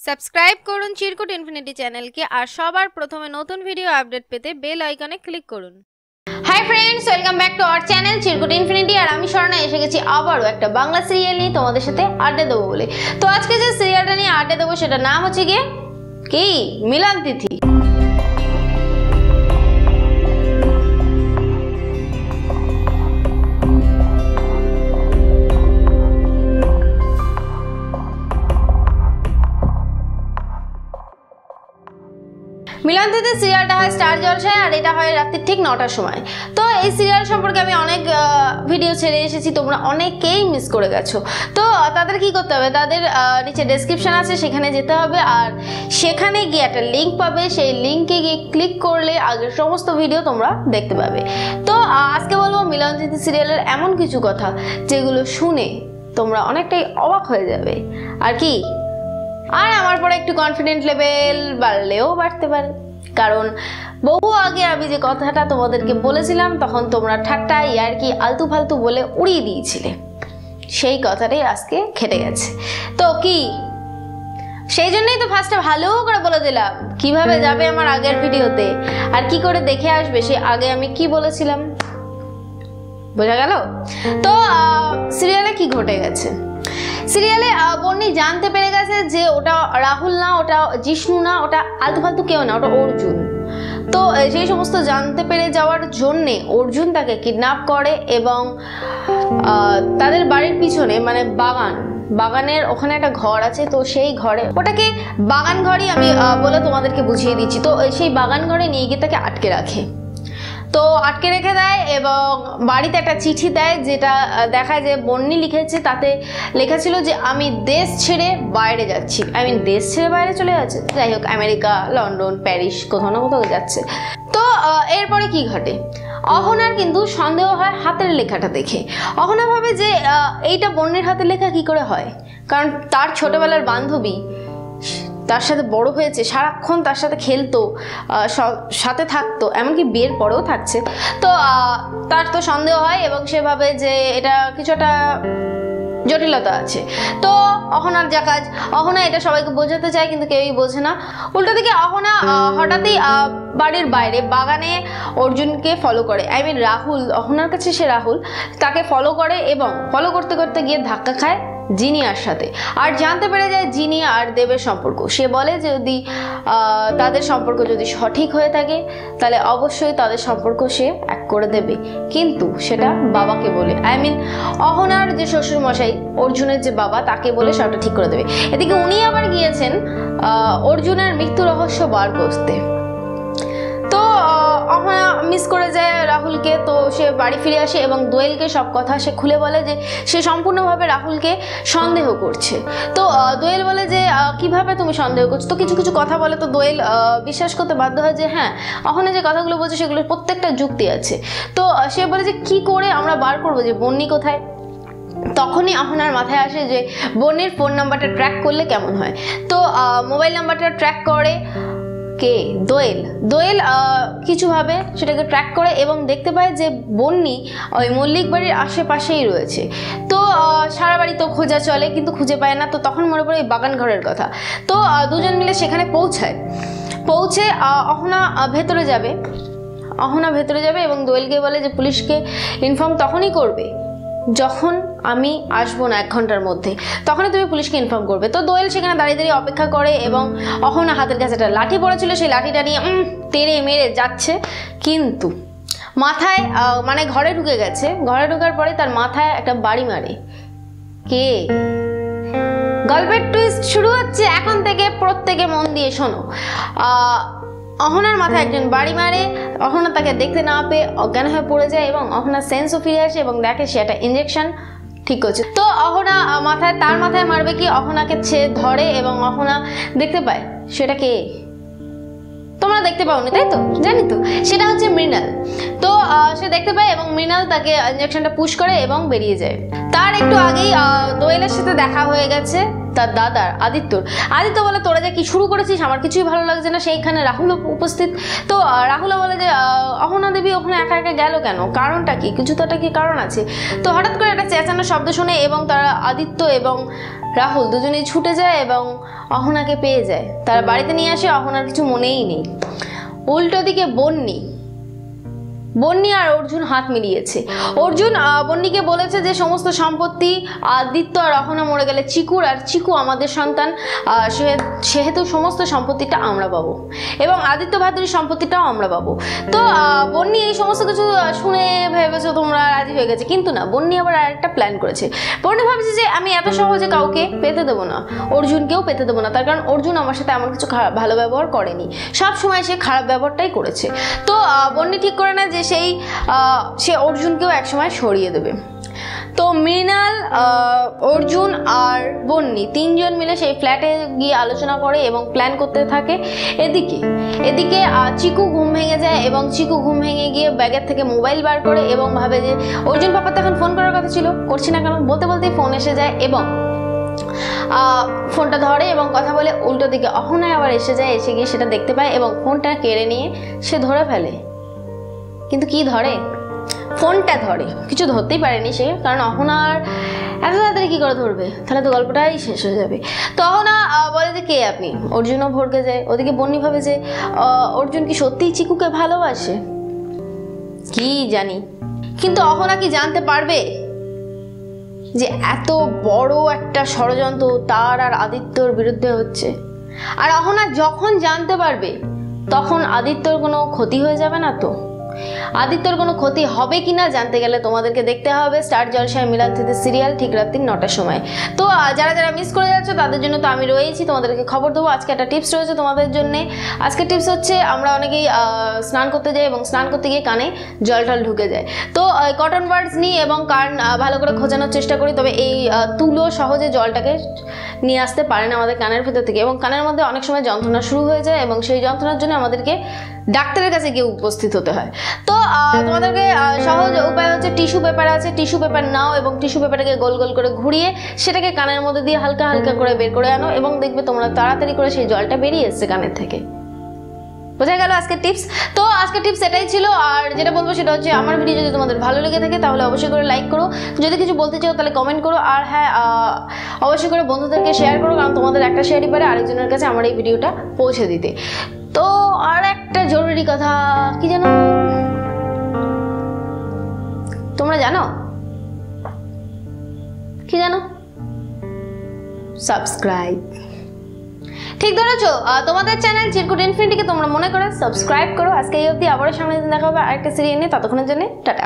Subscribe করুন চিরকুট infinity চ্যানেলকে আর সবার প্রথমে নতুন ভিডিও আপডেট পেতে বেল আইকনে ক্লিক করুন। Hi friends, welcome back to our channel Chirkut infinity. আর আমি স্বর্ণা এসে গেছি আবারও একটা বাংলা সিরিয়াল নিয়ে তোমাদের সাথে আড্ডা দেবো বলে। তো আজকে যে সিরিয়ালটা নিয়ে আড্ডা দেবো সেটার নাম হচ্ছে গিয়ে কি মিলন তিথি। মিলন তিথি সিরিয়ালটা হয় স্টার জলসায় আর এটা হয় রাত্রি ঠিক 9টার সময়। তো এই সিরিয়াল সম্পর্কে আমি অনেক ভিডিও ছেড়ে এসেছি, তোমরা অনেকেই মিস করে গেছো। তো তাদের কি করতে হবে, তাদের নিচে ডেসক্রিপশন আছে, সেখানে যেতে হবে আর সেখানে গিয়ে একটা লিঙ্ক পাবে, সেই লিঙ্কে গিয়ে ক্লিক করলে আগের সমস্ত ভিডিও তোমরা দেখতে পাবে। তো আজকে বলবো মিলন তিথি সিরিয়ালের এমন কিছু কথা যেগুলো শুনে তোমরা অনেকটাই অবাক হয়ে যাবে আর কি। আর আমার পরে একটু কনফিডেন্ট লেভেল বাড়লেও বাড়তে পারে, কারণ বহু আগে আমি যে কথাটা তোমাদেরকে বলেছিলাম তখন তোমরা ঠাট্টা ইয়ার্কি আলতু ফালতু বলে উড়িয়ে দিয়েছিলে, সেই কথাটাই আজকে খেটে গেছে। তো কি সেই জন্যই তো ফার্স্টে ভালো করে বলে দিলাম কিভাবে যাবে আমার আগের ভিডিওতে আর কি করে দেখে আসবে সে আগে আমি কি বলেছিলাম, বোঝা গেল? তো সিরিয়ালে কি ঘটে গেছে, সিরিয়ালে বন্নি জানতে পেরে গেছে যে ওটা রাহুল না, ওটা জিষ্ণু না, ওটা আলতু ফালতু কেউ না, ওটা অর্জুন। তো সেই সমস্ত জানতে পেরে যাওয়ার জন্যে অর্জুন তাকে কিডন্যাপ করে এবং তাদের বাড়ির পিছনে মানে বাগানের ওখানে একটা ঘর আছে, তো সেই ঘরে ওটাকে বাগান ঘরই আমি বলে তোমাদেরকে বুঝিয়ে দিচ্ছি। তো সেই বাগান ঘরে নিয়ে গিয়ে তাকে আটকে রাখে, তো আটকে রেখে দেয় এবং বাড়িতে একটা চিঠি দেয় যেটা দেখায় যে বন্নি লিখেছে, তাতে লেখা ছিল যে আমি দেশ ছেড়ে বাইরে যাচ্ছি। দেশ ছেড়ে বাইরে চলে যাচ্ছে, যাই হোক আমেরিকা, লন্ডন, প্যারিস, কোথাও না কোথাও যাচ্ছে। তো এরপরে কি ঘটে, অহনার কিন্তু সন্দেহ হয় হাতের লেখাটা দেখে। অহনা ভাবে যে এইটা বন্নির হাতের লেখা কি করে হয়, কারণ তার ছোটবেলার বান্ধবী, তার সাথে বড় হয়েছে, সারাক্ষণ তার সাথে খেলতো, সাথে থাকতো, এমনকি বিয়ের পরেও থাকছে। তো তার তো সন্দেহ হয় এবং সে ভাবে যে এটা কিছু একটা জটিলতা আছে। তো অহনার যা কাজ, অহনা এটা সবাইকে বোঝাতে চায় কিন্তু কেউই বোঝে না। উল্টো দিকে অহনা হঠাৎই বাড়ির বাইরে বাগানে অর্জুনকে ফলো করে, রাহুল, অহনার কাছে সে রাহুল তাকে ফলো করে এবং ফলো করতে করতে গিয়ে ধাক্কা খায় জিনিয়ার সাথে আর জানতে পেরে যায় জিনিয়া আর দেবের সম্পর্ক। সে বলে যে যদি তাদের সম্পর্ক যদি সঠিক হয়ে থাকে তাহলে অবশ্যই তাদের সম্পর্ক সে এক করে দেবে, কিন্তু সেটা বাবাকে বলে, অহনার যে শ্বশুর মশাই অর্জুনের যে বাবা তাকে বলে সবটা ঠিক করে দেবে। এদিকে উনি আবার গিয়েছেন অর্জুনের মৃত্যু রহস্য বার করতে। তো অহনা মিস করে যায় রাহুলকে, তো সে বাড়ি ফিরে আসে এবং দোয়েলকে সব কথা সে খুলে বলে যে সে সম্পূর্ণভাবে রাহুলকে সন্দেহ করছে। তো দোয়েল বলে যে কিভাবে তুমি সন্দেহ করছো, তো কিছু কিছু কথা বলে, তো দোয়েল বিশ্বাস করতে বাধ্য হয় যে হ্যাঁ অহনা যে কথাগুলো বলছে সেগুলোর প্রত্যেকটা যুক্তি আছে। তো সে বলে যে কি করে আমরা বার করবো যে বন্নি কোথায়। তখনই অহনার মাথায় আসে যে বন্নির ফোন নাম্বারটা ট্র্যাক করলে কেমন হয়। তো মোবাইল নাম্বারটা ট্র্যাক করে কে, দোয়েল কিছুভাবে সেটাকে ট্র্যাক করে এবং দেখতে পায় যে বন্নি ওই মল্লিক বাড়ির আশেপাশেই রয়েছে। তো সারা বাড়ি তো খোঁজা চলে কিন্তু খুঁজে পায় না। তো তখন মনে পড়ে এই বাগান ঘরের কথা। তো দুজন মিলে সেখানে পৌঁছে অহনা ভেতরে যাবে এবং দোয়েলকে বলে যে পুলিশকে ইনফর্ম তখনই করবে যখন আমি আসবো না 1 ঘন্টার মধ্যে, তখনই তুমি পুলিশকে ইনফর্ম করবে। তো দোয়েল সেখানে দাঁড়িয়ে দাঁড়িয়ে অপেক্ষা করে এবং অহনা হাতের কাছে একটা লাঠি পড়েছিল, সেই লাঠিটা নিয়ে তেড়ে মেরে যাচ্ছে, কিন্তু মাথায় মানে ঘরে ঢুকে গেছে। ঘরে ঢোকার পরে তার মাথায় একটা বাড়ি মারে কে। গল্পের টুইস্ট শুরু হচ্ছে এখন থেকে, প্রত্যেকে মন দিয়ে শোনো। অহনার মাথায় একজন বাড়ি মারে, অহনা তাকে দেখতে না পেয়ে অজ্ঞান হয়ে পড়ে যায় এবং অহনার সেন্সও ফিরে আসে এবং দেখে সে একটা ইঞ্জেকশন ঠিক করছে। তো অহনা তার মাথায় মারবে কি, অহনাকে সে ধরে এবং অহনা দেখতে পায় সেটা কে, তোমরা দেখতে পাওনি তাই তো, জানি তো, সেটা হচ্ছে মৃণাল। তো সে দেখতে পায় এবং মৃণাল তাকে ইঞ্জেকশনটা পুশ করে এবং বেরিয়ে যায়। তার একটু আগেই দোয়েলের সাথে দেখা হয়ে গেছে তার দাদার আদিত্য বলে তোরা যে কি শুরু করেছিস আমার কিছুই ভালো লাগছে না। সেইখানে রাহুল উপস্থিত। তো রাহুল বলে যে অহনা দেবী ওখানে একা একা গেল কেন, কারণটা কি, কিছু তো একটা কি কারণ আছে। তো হঠাৎ করে একটা চেঁচানোর শব্দ শুনে এবং তারা আদিত্য এবং রাহুল দুজনেই ছুটে যায় এবং অহনাকে পেয়ে যায়। তারা বাড়িতে নিয়ে আসে, অহনার কিছু মনেই নেই। উল্টো দিকে বন্নি আর অর্জুন হাত মিলিয়েছে। অর্জুন বন্নিকে বলেছে যে সমস্ত সম্পত্তি আদিত্য আর অহনা মরে গেলে চিকুর, আর চিকু আমাদের সন্তান, সেহেতু সমস্ত সম্পত্তিটা আমরা পাবো এবং আদিত্য ভাদুরীর সম্পত্তিটাও আমরা পাবো। তো বন্নি এই সমস্ত কিছু শুনে ভেবেছো তোমরা রাজি হয়ে গেছে, কিন্তু না, বন্নি আবার আরেকটা প্ল্যান করেছে। বন্নি ভাবছে যে আমি এত সহজে কাউকে পেতে দেবো না, অর্জুনকেও পেতে দেবো না, তার কারণ অর্জুন আমার সাথে এমন কিছু ভালো ব্যবহার করেনি, সব সময় সে খারাপ ব্যবহারটাই করেছে। তো বন্নি ঠিক করে না যে সে অর্জুনকেও একসময় সরিয়ে দেবে। তো মৃণাল, অর্জুন আর বন্নি তিনজন মিলে সেই ফ্ল্যাটে গিয়ে আলোচনা করে এবং প্ল্যান করতে থাকে। এদিকে চিকু ঘুম ভেঙে যায় এবং চিকু ঘুম ভেঙে গিয়ে ব্যাগের থেকে মোবাইল বার করে এবং ভাবে যে অর্জুন পাপার তো এখন ফোন করার কথা ছিল, করছি না কেন, বলতে বলতেই ফোন এসে যায় এবং ফোনটা ধরে এবং কথা বলে। উল্টো দিকে অহনায় আবার এসে গিয়ে সেটা দেখতে পায় এবং ফোনটা কেড়ে নিয়ে সে ধরে ফেলে। কিন্তু কি ধরে? ফোনটা ধরে, কিছু ধরতেই পারেনি সে, কারণ অহনার এত তাড়াতাড়ি কি করে ধরবে, তাহলে তো গল্পটাই শেষ হয়ে যাবে। তো অহনা বলে যে কে আপনি? অর্জুনও ভড়কে যায়। ওদিকে বন্নি ভাবে যে অর্জুন কি সত্যিই চিকুকে ভালোবাসে, কি জানি। কিন্তু অহনা কি জানতে পারবে যে এত বড় একটা ষড়যন্ত্র তার আর আদিত্যর বিরুদ্ধে হচ্ছে? আর অহনা যখন জানতে পারবে তখন আদিত্যর কোনো ক্ষতি হয়ে যাবে না তো? আদিত্যর কোনো ক্ষতি হবে কিনা জানতে গেলে তোমাদেরকে দেখতে হবে স্টার জলসায় মিলান্তিতে সিরিয়াল ঠিক রাত্রি 9টার সময়। তো যারা যারা মিস করে যাচ্ছ তাদের জন্য তো আমি রয়েছি, তোমাদেরকে খবর দেবো। আজকে একটা টিপস রয়েছে তোমাদের জন্য। আজকের টিপস হচ্ছে, আমরা অনেকেই স্নান করতে যাই এবং স্নান করতে গিয়ে কানে জল টল ঢুকে যায়। তো কটন বাডস নিই এবং কান ভালো করে খোঁজানোর চেষ্টা করি, তবে এই তুলো সহজে জলটাকে নিয়ে আসতে পারে না আমাদের কানের ভেতর থেকে এবং কানের মধ্যে অনেক সময় যন্ত্রণা শুরু হয়ে যায় এবং সেই যন্ত্রণার জন্য আমাদেরকে ডাক্তারের কাছে গিয়ে উপস্থিত হতে হয়। তো তোমাদেরকে সহজ উপায় হচ্ছে, টিস্যু পেপার আছে, টিস্যু পেপার নাও এবং টিস্যু পেপারটাকে গোল গোল করে ঘুরিয়ে সেটাকে কানের মধ্যে দিয়ে হালকা হালকা করে বের করে আনো এবং দেখবে তোমরা তাড়াতাড়ি করে সেই জলটা বেরিয়ে এসছে কানের থেকে। বোঝা গেল আজকের টিপস? তো আজকের টিপস এটাই ছিল। আর যেটা বলবো সেটা হচ্ছে, আমার ভিডিও যদি তোমাদের ভালো লেগে থাকে তাহলে অবশ্যই করে লাইক করো, যদি কিছু বলতে চাও তাহলে কমেন্ট করো, আর হ্যাঁ অবশ্যই করে বন্ধুদেরকে শেয়ার করো, কারণ তোমাদের একটা শেয়ারই পারে আরেকজনের কাছে আমার এই ভিডিওটা পৌঁছে দিতে। তো আর একটা জরুরি কথা, কি জানো? তোমরা জানো কি জানো? সাবস্ক্রাইব। ঠিক ধরেছো, তোমাদের চ্যানেল চিরকুট ইনফিনিটিকে তোমরা মনে করে সাবস্ক্রাইব করো। আজকে এই অবধি, আবারও সামনে দিন দেখা হবে আরেকটা সিরিয়াল নিয়ে। ততক্ষণের জন্য টাটা।